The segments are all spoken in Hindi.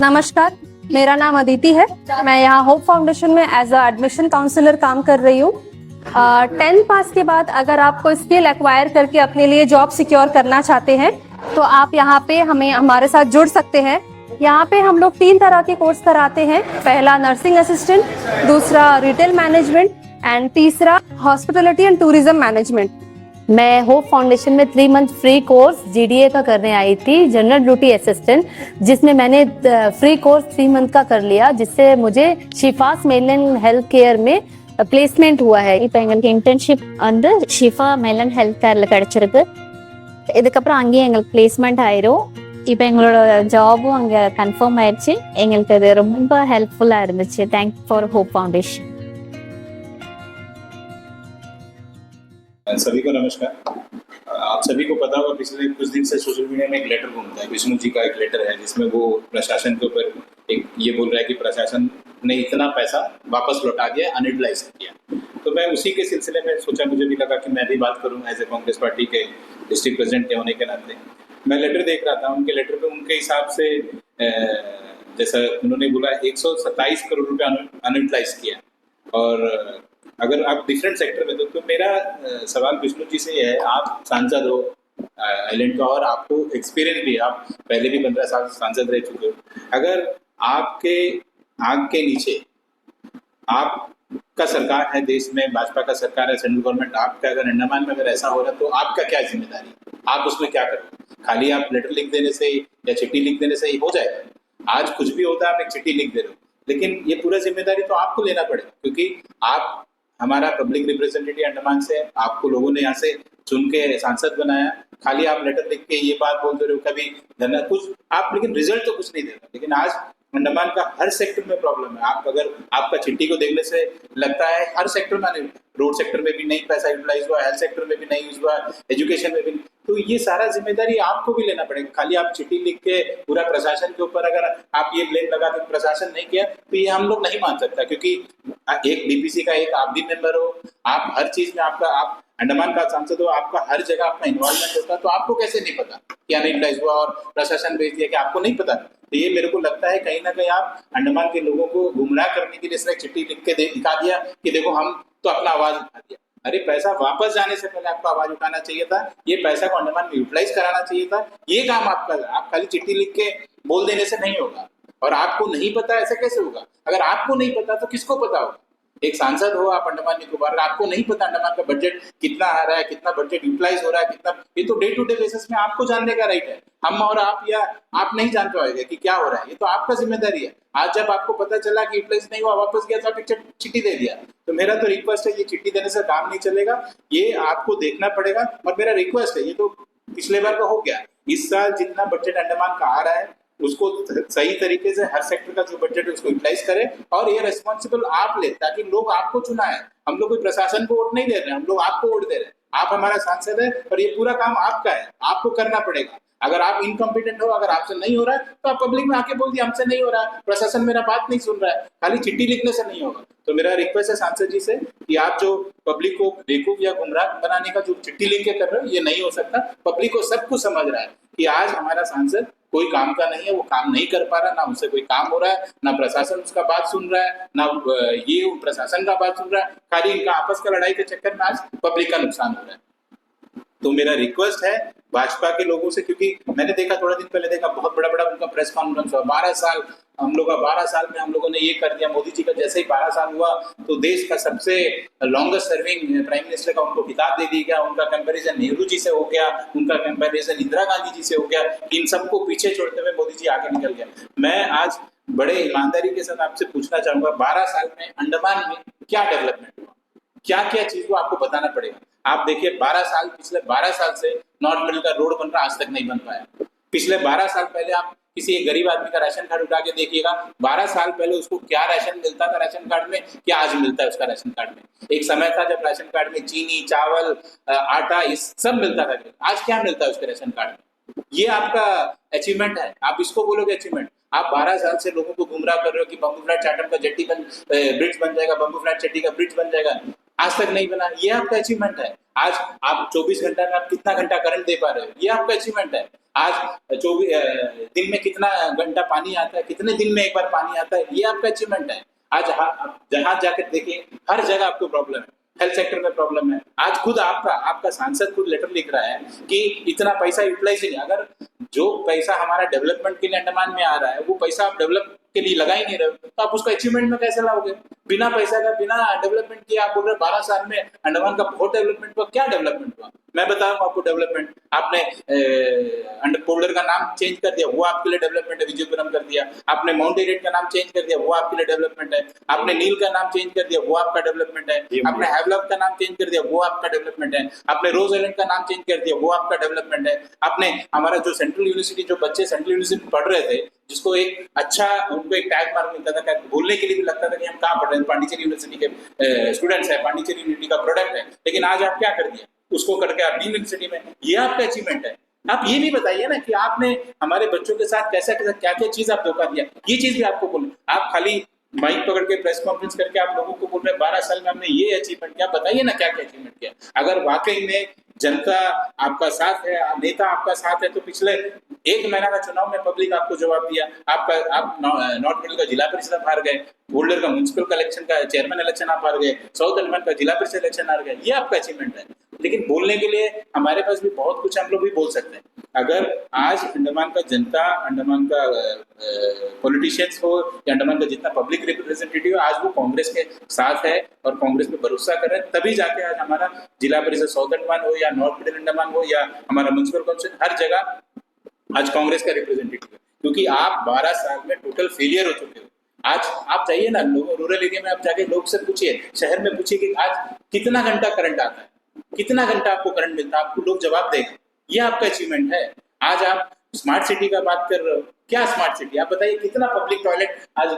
नमस्कार, मेरा नाम अदिति है। मैं यहाँ होप फाउंडेशन में एज अ एडमिशन काउंसलर काम कर रही हूँ। 10th पास के बाद अगर आप कोई स्किल एक्वायर करके अपने लिए जॉब सिक्योर करना चाहते हैं तो आप यहाँ पे हमारे साथ जुड़ सकते हैं। यहाँ पे हम लोग 3 तरह के कोर्स कराते हैं। पहला नर्सिंग असिस्टेंट, दूसरा रिटेल मैनेजमेंट एंड तीसरा हॉस्पिटलिटी एंड टूरिज्म मैनेजमेंट। मैं होप फाउंडेशन में 3 मंथ फ्री कोर्स जीडीए का करने आई थी, जनरल ड्यूटी असिस्टेंट, जिसमें मैंने फ्री कोर्स 3 मंथ का कर लिया, जिससे मुझे शिफास मेलन हेल्थ केयर में பிளேஸ்மெண்ட் हुआ है. இப்போ எங்களுக்கு இன்டர்ன்ஷிப் வந்து ஷிஃபா மெலன் ஹெல்த் கேர்ல கிடைச்சிருக்கு. இதுக்கப்புறம் அங்கேயே எங்களுக்கு பிளேஸ்மெண்ட் ஆயிரும். இப்போ எங்களோட ஜாபும் அங்கே கன்ஃபார்ம் ஆயிடுச்சு. எங்களுக்கு அது ரொம்ப ஹெல்ப்ஃபுல்லாக இருந்துச்சு. Thank for Hope Foundation. सभी को नमस्कार। आप सभी को पता होगा पिछले कुछ दिन से सोशल मीडिया में एक लेटर घूमता है, विष्णु जी का एक लेटर है जिसमें वो प्रशासन के ऊपर एक ये बोल रहा है कि प्रशासन ने इतना पैसा वापस लौटा दिया, अनयूटिलाइज किया। तो मैं उसी के सिलसिले में सोचा, मुझे भी लगा कि मैं भी बात करूं एज ए कांग्रेस पार्टी के डिस्ट्रिक्ट प्रेसिडेंट के होने के नाते। मैं लेटर देख रहा था, उनके लेटर पे उनके हिसाब से जैसा उन्होंने बोला 127 करोड़ रुपये अनयूटिलाइज किया। और अगर आप डिफरेंट सेक्टर में तो मेरा सवाल विष्णु जी से है, आप सांसद हो आइलैंड का और आपको एक्सपीरियंस भी है, आप पहले भी 15 साल सांसद रह चुके हो। अगर आपके आग के नीचे आपका सरकार है, देश में भाजपा का सरकार है, सेंट्रल गवर्नमेंट, आपका अगर अंडमान में अगर ऐसा हो रहा है तो आपका क्या जिम्मेदारी, आप उसमें क्या करोगे? खाली आप लेटर लिख देने से या चिट्ठी लिख देने से ही हो जाएगा? आज कुछ भी होता है, आप एक चिट्ठी लिख दे रहे हो, लेकिन ये पूरा जिम्मेदारी तो आपको लेना पड़ेगा, क्योंकि आप हमारा पब्लिक रिप्रेजेंटेटिव अंडमान से, आपको लोगों ने यहाँ से चुन के सांसद बनाया। खाली आप लेटर लिख के ये बात बोलते रहे हो, कभी धरना कुछ आप, लेकिन रिजल्ट तो कुछ नहीं देता। लेकिन आज अंडमान का हर सेक्टर में प्रॉब्लम है। आप अगर आपका चिट्ठी को देखने से लगता है हर सेक्टर में, रोड सेक्टर में भी नहीं पैसा यूटिलाइज हुआ, हेल्थ सेक्टर में भी नहीं यूज हुआ, एजुकेशन में भी नहीं। तो ये सारा जिम्मेदारी आपको भी लेना पड़ेगा। खाली आप चिट्ठी लिख के पूरा प्रशासन के ऊपर अगर आप ये ब्लेम लगा के प्रशासन नहीं किया तो ये हम लोग नहीं मान सकता, क्योंकि एक डीपीसी का एक आप भी मेंबर हो, आप हर चीज में आपका, आप अंडमान का सांसद हो, आपका हर जगह अपना इन्वॉल्वमेंट होता है, तो आपको कैसे नहीं पता क्या नहीं यूटिलाइज हुआ और प्रशासन भेज दिया कि आपको नहीं पता? तो ये मेरे को लगता है कहीं ना कहीं आप अंडमान के लोगों को गुमराह करने के लिए सिर्फ चिट्ठी लिख के दिखा दिया कि देखो हम तो अपना आवाज उठा दिया। अरे पैसा वापस जाने से पहले आपको आवाज उठाना चाहिए था, ये पैसा को अंडमान में यूटिलाइज कराना चाहिए था। ये काम आपका, आप खाली चिट्ठी लिख के बोल देने से नहीं होगा। और आपको नहीं पता ऐसा कैसे होगा? अगर आपको नहीं पता तो किसको पता होगा? एक सांसद हो आप अंडमान निकोबार, आपको नहीं पता अंडमान का बजट कितना आ रहा है, कितना बजट यूटिलाइज हो रहा है, कितना, ये तो डे टू डे बेसिस में आपको जानने का राइट है। हम और आप या आप नहीं जान पाएंगे कि क्या हो रहा है, ये तो आपका जिम्मेदारी है। आज जब आपको पता चला कि यूटिलाइज नहीं हुआ, वापस गया तो आप एक चिट्ठी दे दिया। तो मेरा तो रिक्वेस्ट है, ये चिट्ठी देने से काम नहीं चलेगा, ये आपको देखना पड़ेगा। और मेरा रिक्वेस्ट है, ये तो पिछले बार का हो गया, इस साल जितना बजट अंडमान का आ रहा है उसको सही तरीके से हर सेक्टर का जो बजट है उसको यूटिलाइज करें, और ये रिस्पॉन्सिबल आप ले, ताकि लोग आपको चुना है। हम लोग कोई प्रशासन को वोट नहीं दे रहे हैं, हम लोग आपको वोट दे रहे हैं। आप हमारा सांसद है और ये पूरा काम आपका है, आपको करना पड़ेगा। अगर आप इनकॉम्पिटेंट हो, अगर आपसे नहीं हो रहा है तो आप पब्लिक में आके बोल दिए हमसे नहीं हो रहा है, प्रशासन मेरा बात नहीं सुन रहा है, खाली चिट्ठी लिखने से नहीं होगा। तो मेरा रिक्वेस्ट है सांसद जी से कि आप जो पब्लिक को बेवकूफ या गुमराह बनाने का जो चिट्ठी लिख के कर रहे हो, ये नहीं हो सकता। पब्लिक को सब कुछ समझ रहा है कि आज हमारा सांसद कोई काम का नहीं है, वो काम नहीं कर पा रहा, ना उनसे कोई काम हो रहा है, ना प्रशासन उसका बात सुन रहा है, ना ये प्रशासन का बात सुन रहा है। खाली इनका आपस का लड़ाई के चक्कर में आज पब्लिक का नुकसान हो रहा है। तो मेरा रिक्वेस्ट है भाजपा के लोगों से, क्योंकि मैंने देखा, थोड़ा दिन पहले देखा, बहुत बड़ा बड़ा उनका प्रेस कॉन्फ्रेंस हुआ। 12 साल हम लोग का, 12 साल में हम लोगों ने ये कर दिया। मोदी जी का जैसे ही 12 साल हुआ तो देश का सबसे लॉन्गेस्ट सर्विंग प्राइम मिनिस्टर का उनको खिताब दे दिया गया। उनका कंपैरिजन नेहरू जी से हो गया, उनका कंपैरिजन इंदिरा गांधी जी से हो गया। इन सबको पीछे छोड़ते हुए मोदी जी आगे निकल गया। मैं आज बड़े ईमानदारी के साथ आपसे पूछना चाहूंगा, 12 साल में अंडमान में क्या डेवलपमेंट हुआ, क्या क्या चीज को आपको बताना पड़ेगा। आप देखिए 12 साल, पिछले 12 साल से नॉर्थ मिडल का रोड बन रहा, आज तक नहीं बन पाया। पिछले 12 साल पहले आप किसी एक गरीब आदमी का राशन कार्ड उठा के देखिएगा, 12 साल पहले उसको क्या राशन मिलता था राशन कार्ड में, क्या आज मिलता है उसका राशन कार्ड में। एक समय था जब राशन कार्ड में चीनी, चावल, आटा, ये सब मिलता था, आज क्या मिलता है उसके राशन कार्ड में। ये आपका अचीवमेंट है, आप इसको बोलोगे अचीवमेंट। आप 12 साल से लोगों को गुमराह कर रहे हो कि बम्बू फ्लैट चाटम का जेट्टी ब्रिज बन जाएगा, बम्बू फ्लैट चट्टी का ब्रिज बन जाएगा। आज तक नहीं बना, ये आपका अचीवमेंट है। आज आप 24 घंटा में आप कितना घंटा करंट दे पा रहे हो, ये आपका अचीवमेंट है। आज 24 दिन में कितना घंटा पानी आता है, कितने दिन में एक बार पानी आता है, ये आपका अचीवमेंट है। आज आप जहां जाकर देखिए, हर जगह आपको प्रॉब्लम है, हेल्थ सेक्टर में प्रॉब्लम है। आज खुद आपका सांसद खुद लेटर लिख रहा है कि इतना पैसा यूटिलाइज नहीं, अगर जो पैसा हमारा डेवलपमेंट के लिए अंडमान में आ रहा है वो पैसा आप डेवलप के लिए लगा ही नहीं रहे हो, तो आप उसको अचीवमेंट में कैसे लाओगे? बिना पैसा का, बिना डेवलपमेंट किए आप बोल रहे 12 साल में अंडमान का बहुत डेवलपमेंट हुआ। क्या डेवलपमेंट हुआ? मैं बताऊंगा आपको डेवलपमेंट। आपने पोल्डर का नाम चेंज कर दिया, वो आपके लिए डेवलपमेंट है, विजयपुरम कर दिया। आपने माउंट एरियट का नाम चेंज कर दिया, वो आपके लिए डेवलपमेंट है। आपने नील का नाम चेंज कर दिया, वो आपका डेवलपमेंट है। आपने हैवलॉक का नाम चेंज कर दिया, वो आपका डेवलपमेंट है। आपने रोज आइलैंड का नाम चेंज कर दिया, वो आपका डेवलपमेंट है। आपने हमारा जो सेंट्रल यूनिवर्सिटी, जो बच्चे सेंट्रल यूनिवर्सिटी पढ़ रहे थे, जिसको एक अच्छा, उनको एक टैग मार्क मिलता था, बोलने के लिए भी लगता था कि हम कहाँ पढ़ रहे हैं, पांडिचेरी यूनिवर्सिटी के स्टूडेंट्स है, पांडिचेरी यूनिवर्सिटी का प्रोडक्ट है। लेकिन आज आप क्या कर दिया, उसको करके आप यूनिवर्सिटी में, ये आपका अचीवमेंट है। आप ये भी बताइए ना कि आपने हमारे बच्चों के साथ कैसा कैसा क्या क्या चीज आप धोखा दिया, ये चीज भी आपको बोल। आप खाली माइक पकड़ के प्रेस कॉन्फ्रेंस करके आप लोगों को बोल रहे हैं 12 साल में हमने ये अचीवमेंट किया, बताइए ना क्या क्या अचीवमेंट किया। अगर वाकई में जनता आपका साथ है, नेता आपका साथ है, तो पिछले 1 महीना का चुनाव में पब्लिक आपको जवाब दिया। आप नॉर्थ मिडिल का जिला परिषद हार गए, बोल्डर का म्युनिसिपल कलेक्शन का चेयरमैन इलेक्शन आप हार गए, साउथ अंडमान का जिला परिषद इलेक्शन हार गए, ये आपका अचीवमेंट है। लेकिन बोलने के लिए हमारे पास भी बहुत कुछ, हम लोग भी बोल सकते हैं। अगर आज अंडमान का जनता, अंडमान का पॉलिटिशियंस हो या अंडमान का जितना पब्लिक रिप्रेजेंटेटिव, आज वो कांग्रेस के साथ है और कांग्रेस पे भरोसा कर रहे हैं, तभी जाके आज हमारा जिला परिषद साउथ अंडमान हो या नॉर्थ मिडिल अंडमान हो या हमारा म्युनिसिपल काउंसिल, हर जगह आज कांग्रेस का रिप्रेजेंटेटिव है। क्योंकि आप 12 साल में टोटल फेलियर हो चुके हो। आज आप जाइए ना रूरल एरिया में, आप जाके लोग से पूछिए, शहर में पूछिए कि आज कितना घंटा करंट आता है, कितना घंटा आपको करंट मिलता है, आपको लोग जवाब देंगे। ये आपका अचीवमेंट है। आज आप स्मार्ट सिटी का बात कर रहे हो, क्या स्मार्ट सिटी? आप बताइए कितना पब्लिक टॉयलेट आज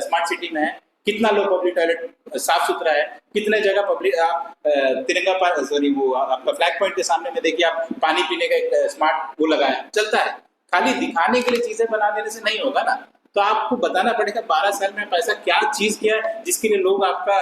स्मार्ट सिटी में है, कितना लोग पब्लिक टॉयलेट साफ सुथरा है, कितने जगह पब्लिक आप तिरंगा सॉरी वो आपका फ्लैग पॉइंट के सामने में देखिए, आप पानी पीने का एक स्मार्ट वो लगाया, चलता है। खाली दिखाने के लिए चीजें बना देने से नहीं होगा ना, तो आपको बताना पड़ेगा 12 साल में पैसा क्या चीज किया जिसके लिए लोग आपका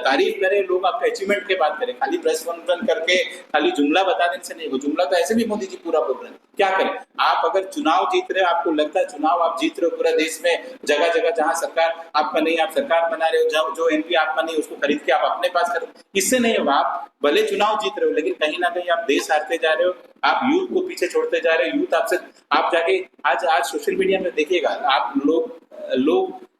तारीफ करें, लोग आपका अचीवमेंट के बात करें। खाली प्रेस कॉन्फ्रेंस करके खाली जुमला बता देने से नहीं होगा। जुमला तो ऐसे भी मोदी जी पूरा बोल रहे हैं, क्या करें? आप अगर चुनाव जीत रहे हो, आपको लगता है चुनाव आप जीत रहे हो पूरा देश में, जगह जगह जहां सरकार आपका नहीं, आप सरकार बना रहे हो, जो एमपी आपका नहीं उसको खरीद के आप अपने पास करो, इससे नहीं होगा। आप भले चुनाव जीत रहे हो, लेकिन कहीं ना कहीं आप देश हारते जा रहे हो, आप यूथ को पीछे छोड़ते जा रहे हो। यूथ आपसे, आप जाके आज सोशल मीडिया में देखिएगा, आप लोग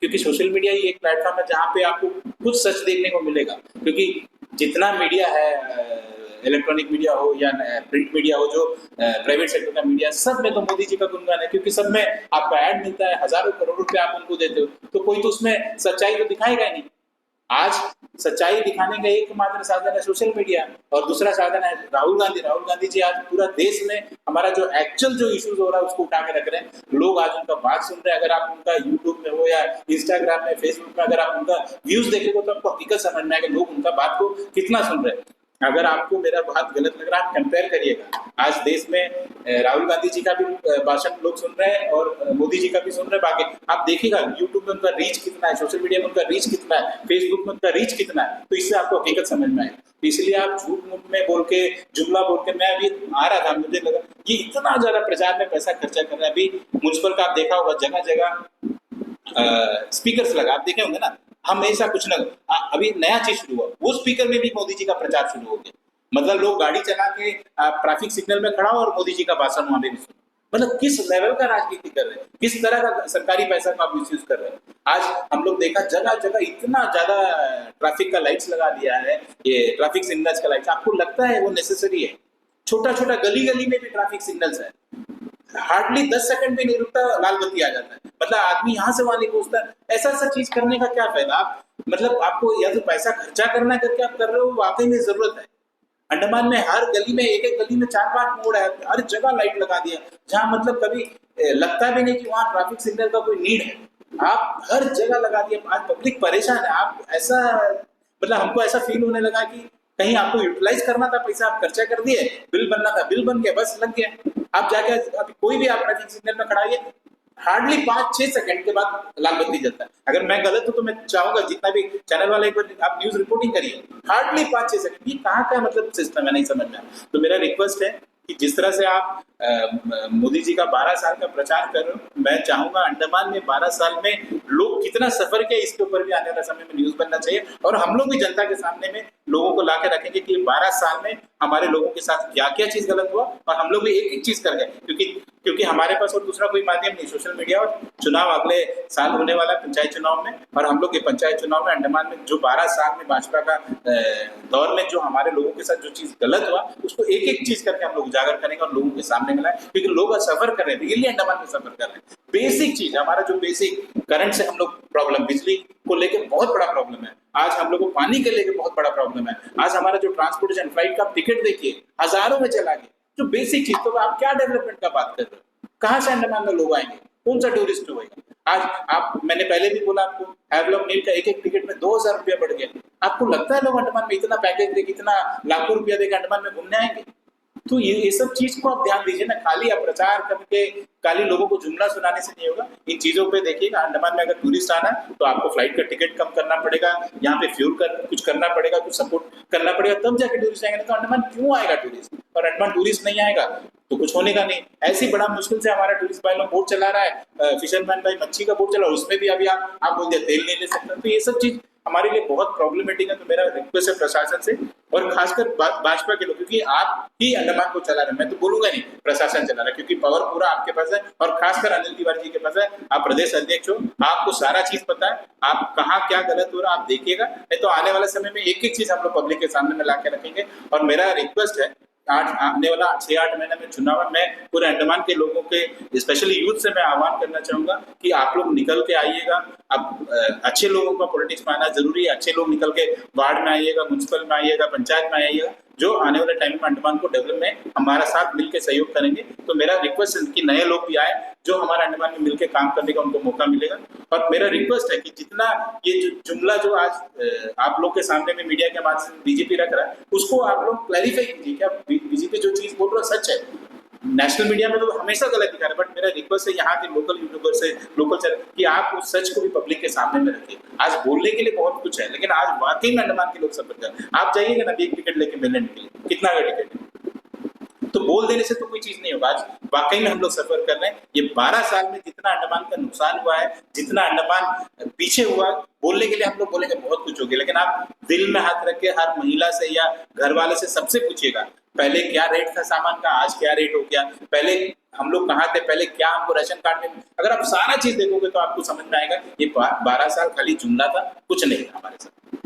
क्योंकि सोशल मीडिया ही एक प्लेटफॉर्म है जहाँ पे आपको कुछ सच देखने को मिलेगा। क्योंकि जितना मीडिया है, इलेक्ट्रॉनिक मीडिया हो या प्रिंट मीडिया हो, जो प्राइवेट सेक्टर का मीडिया, सब में तो मोदी जी का गुणगान है। क्योंकि सब में आपका ऐड मिलता है, हजारों करोड़ रुपए आप उनको देते हो, तो कोई तो उसमें सच्चाई तो दिखाएगा ही नहीं। आज सच्चाई दिखाने का एकमात्र साधन है सोशल मीडिया, और दूसरा साधन है राहुल गांधी। राहुल गांधी जी आज पूरा देश में हमारा जो एक्चुअल जो इश्यूज हो रहा है उसको उठा के रख रहे हैं। लोग आज उनका बात सुन रहे हैं। अगर आप उनका यूट्यूब में हो या इंस्टाग्राम में, फेसबुक में अगर आप उनका व्यूज देखेंगे तो आपको हकीकत समझ में आएगा लोग उनका बात को कितना सुन रहे हैं। अगर आपको मेरा बात गलत लग रहा है, आप कंपेयर करिएगा। आज देश में राहुल गांधी जी का भी भाषण लोग सुन रहे हैं और मोदी जी का भी सुन रहे हैं। बाकी आप देखिएगा यूट्यूब में उनका रीच कितना है, सोशल मीडिया में उनका रीच कितना है, फेसबुक में उनका रीच कितना है, तो इससे आपको हकीकत समझ में आएगा। तो इसलिए आप झूठ मूठ में बोल के, जुमला बोल के, मैं अभी आ रहा था, मुझे लगा ये इतना ज्यादा प्रचार में पैसा खर्चा कर रहा है। अभी म्युनिसिपल का आप देखा होगा, जगह जगह स्पीकर्स लगा, आप देखे होंगे ना, हमेशा कुछ ना, अभी नया चीज शुरू हुआ, वो स्पीकर में भी मोदी जी का प्रचार शुरू हो गया। मतलब लोग गाड़ी चला के ट्रैफिक सिग्नल में खड़ा हो और मोदी जी का भाषण वहां पे भी सुनो। मतलब किस लेवल का राजनीति कर रहे हैं, किस तरह का सरकारी पैसा का आप मिसयूज कर रहे हैं। आज हम लोग देखा जगह जगह इतना ज्यादा ट्रैफिक का लाइट्स लगा दिया है, ये ट्रैफिक सिग्नल्स का लाइट्स, आपको लगता है वो नेसेसरी है? छोटा छोटा गली गली में भी ट्रैफिक सिग्नल्स है, हार्डली 10 सेकंड भी नहीं रुकता, लाल बत्ती आ जाता है। मतलब आदमी यहाँ से वहां नहीं पहुंचता। ऐसा चीज करने का क्या फायदा? आप मतलब आपको या तो पैसा खर्चा करना करके आप कर रहे हो, वाकई में जरूरत है। अंडमान में हर गली में, एक एक गली में 4-5 मोड़ है, हर जगह लाइट लगा दिया, जहां मतलब कभी लगता भी नहीं कि वहां ट्रैफिक सिग्नल का कोई नीड है, आप हर जगह लगा दिया। आज पब्लिक परेशान है। आप ऐसा, मतलब हमको ऐसा फील होने लगा कि कहीं आपको यूटिलाइज करना था पैसा, आप खर्चा कर दिए, बिल बनना था, बिल बन गया, बस लग गया। आप जाके अभी कोई भी आप ट्रैफिक सिग्नल में खड़ाइए, हार्डली 5-6 सेकंड के बाद लाल बत्ती जलता है। अगर मैं गलत हूं तो मैं चाहूंगा जितना भी चैनल वाले एक बार आप न्यूज रिपोर्टिंग करिए, हार्डली 5-6 सेकंड। ये कहाँ का मतलब सिस्टम है, नहीं समझ में आया। तो मेरा रिक्वेस्ट है कि जिस तरह से आप मोदी जी का 12 साल का प्रचार कर रहे हो, मैं चाहूंगा अंडमान में 12 साल में लोग कितना सफर किया इसके ऊपर भी आने वाले समय में न्यूज बनना चाहिए। और हम लोग भी जनता के सामने में लोगों को ला के रखेंगे कि 12 साल में हमारे लोगों के साथ क्या क्या चीज गलत हुआ और हम लोग भी एक एक चीज कर गए, क्योंकि हमारे पास और दूसरा कोई माध्यम नहीं, सोशल मीडिया। और चुनाव अगले साल होने वाला पंचायत चुनाव में, और हम लोग ये पंचायत चुनाव में अंडमान में जो 12 साल में भाजपा का दौर में जो हमारे लोगों के साथ जो चीज गलत हुआ उसको एक एक चीज करके हम लोग उजागर करेंगे और लोगों के सामने मिलाएं, क्योंकि लोग सफर कर रहे हैं, रियली अंडमान में सफर कर रहे हैं। बेसिक चीज हमारा जो बेसिक करंट से हम लोग प्रॉब्लम, बिजली को लेकर बहुत बड़ा प्रॉब्लम है, आज हम लोग को पानी के लेकर बहुत बड़ा प्रॉब्लम है, आज हमारा जो ट्रांसपोर्टेशन फ्लाइट का टिकट देखिए हजारों में चला गया। जो बेसिक चीज, तो आप क्या डेवलपमेंट का बात कर रहे हो, कहाँ से अंडमान में लोग आएंगे, कौन सा टूरिस्ट होगा। आज आप, मैंने पहले भी बोला आपको, हैवलॉक नील का एक एक टिकट में 2000 रुपया बढ़ गया। आपको लगता है लोग अंडमान में इतना पैकेज देके, इतना लाखों रुपया देकर अंडमान में घूमने आएंगे? तो ये सब चीज को आप ध्यान दीजिए ना, खाली आप प्रचार करके खाली लोगों को जुमला सुनाने से नहीं होगा। इन चीजों पे देखिएगा, अंडमान में अगर टूरिस्ट आना है तो आपको फ्लाइट का टिकट कम करना पड़ेगा, यहाँ पे फ्यूल कुछ करना पड़ेगा, कुछ सपोर्ट करना पड़ेगा, तब जाके टूरिस्ट आएंगे। तो अंडमान क्यों आएगा टूरिस्ट? और अंडमान टूरिस्ट नहीं आएगा तो कुछ होने का नहीं। ऐसी बड़ा मुश्किल से हमारा टूरिस्ट भाई लोग बोट चला रहा है, फिशरमैन भाई मच्छी का बोट चला, उसमें भी अभी आप बोल दिया तेल नहीं ले सकते। तो ये सब चीज हमारे लिए बहुत प्रॉब्लमेटिक है। तो मेरा रिक्वेस्ट है प्रशासन से, और खासकर भाजपा के लोग, क्योंकि आप ही अंडमान को चला रहे हैं, मैं तो बोलूंगा नहीं प्रशासन चला रहा है, क्योंकि पावर पूरा आपके पास है, और खासकर अनिल तिवारी जी के पास है। आप प्रदेश अध्यक्ष हो, आपको सारा चीज पता है, आप कहाँ क्या गलत हो रहा है आप देखिएगा। नहीं तो आने वाले समय में एक एक चीज हम लोग पब्लिक के सामने में ला के रखेंगे। और मेरा रिक्वेस्ट है, आने वाला 6-8 महीने में चुनाव है, मैं पूरे अंडमान के लोगों के स्पेशली यूथ से मैं आह्वान करना चाहूंगा कि आप लोग निकल के आइएगा। अब अच्छे लोगों का पॉलिटिक्स में आना जरूरी है, अच्छे लोग निकल के वार्ड में आइएगा, म्यूनसिपल में आइएगा, पंचायत में आइएगा, जो आने वाले टाइम में अंडमान को डेवलप में हमारा साथ मिलकर सहयोग करेंगे। तो मेरा रिक्वेस्ट है कि नए लोग भी आए, जो हमारे अंडमान में मिलकर काम करने का उनको मौका मिलेगा। और मेरा रिक्वेस्ट है कि जितना ये जुमला जो आज आप लोग के सामने में मीडिया के माध्यम से बीजेपी रख रहा है, उसको आप लोग क्लैरिफाई कीजिए, क्या बीजेपी जो चीज बोल रहा है सच है। नेशनल मीडिया में तो हमेशा गलत दिखा रहा है, बट मेरा रिक्वेस्ट है यहाँ के लोकल यूट्यूबर से, लोकल चैनल, कि आप उस सच को भी पब्लिक के सामने में रखिए। आज बोलने के लिए बहुत कुछ है, लेकिन आज वाकई में अंडमान के लोग सफर कर रहे हैं। आप जाइएगा ना, एक टिकट लेके मिलने के लिए, कितना का टिकट है, तो बोल देने से तो कोई चीज नहीं होगा। आज वाकई में हम लोग सफर कर रहे हैं। ये 12 साल में जितना अंडमान का नुकसान हुआ है, जितना अंडमान पीछे हुआ, बोलने के लिए हम लोग बोलेंगे बहुत कुछ हो गया, लेकिन आप दिल में हाथ रख के हर महिला से या घर वाले से सबसे पूछिएगा, पहले क्या रेट था सामान का, आज क्या रेट हो गया, पहले हम लोग कहाँ थे, पहले क्या हमको राशन कार्ड में, अगर आप सारा चीज देखोगे तो आपको समझ में आएगा ये 12 साल खाली जुमला था, कुछ नहीं था हमारे साथ।